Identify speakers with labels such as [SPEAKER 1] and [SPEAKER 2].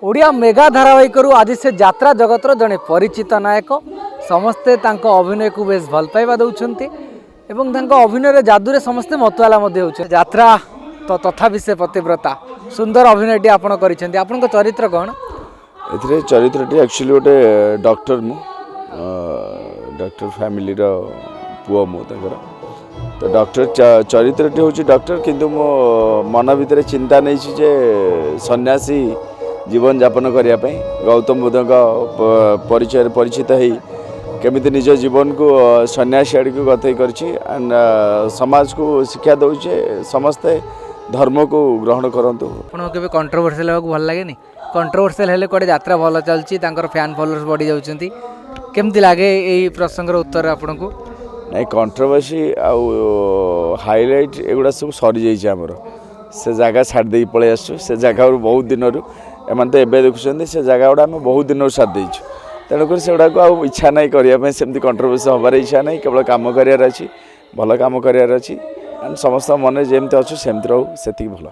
[SPEAKER 1] Odia mega धारावाहिक आज से यात्रा जगतर जड़े परिचित नायक समस्ते अभिनय को बेस भल पाइबा दौरान एवं अभिनय जादू समस्ते मतवाला यात्रा तो तथापि से पतिव्रता सुंदर अभिनयटी आपण कर चरित्र कौन
[SPEAKER 2] ए चरित्रटी एक्चुअली गोटे डॉक्टर मु डॉक्टर फैमिली पुओ मु तो डॉक्टर चरित्रटी हूँ डॉक्टर किंतु मो मन भितर चिंता नहीं जे सन्यासी जीवन यापन करने गौतम बुद्ध परिचय परिचित हो केमिति निज जीवन को सन्यासी आड़ को गति कर समाज को शिक्षा दौचे समस्ते धर्म को ग्रहण करंतु।
[SPEAKER 1] आपको कंट्रोवर्शियल होगा भल लगे कंट्रोवर्शियल हेले कोड़े यात्रा भल चलती फैन फॉलोअर्स बढ़ी जाती केमती लगे यही प्रसंगर उत्तर आपन को
[SPEAKER 2] नहीं कंट्रोवर्सी आउ हाईलाइट एगुड़ा सब सरी जामर से जगह छाड़ दे पलि आसु से जगह बहुत दिन एम तो एवं देखुं से जगह गुड़ा आम बहुत दिन छाड़ देचु तेणुक से गुड़ाक आ इच्छा ना करने सेमती कंट्रोवर्सी हबार इच्छा ना केवल कम करार अच्छी भल कम करार अच्छी समस्त मन जमी अच्छु सेमती रहू से भल।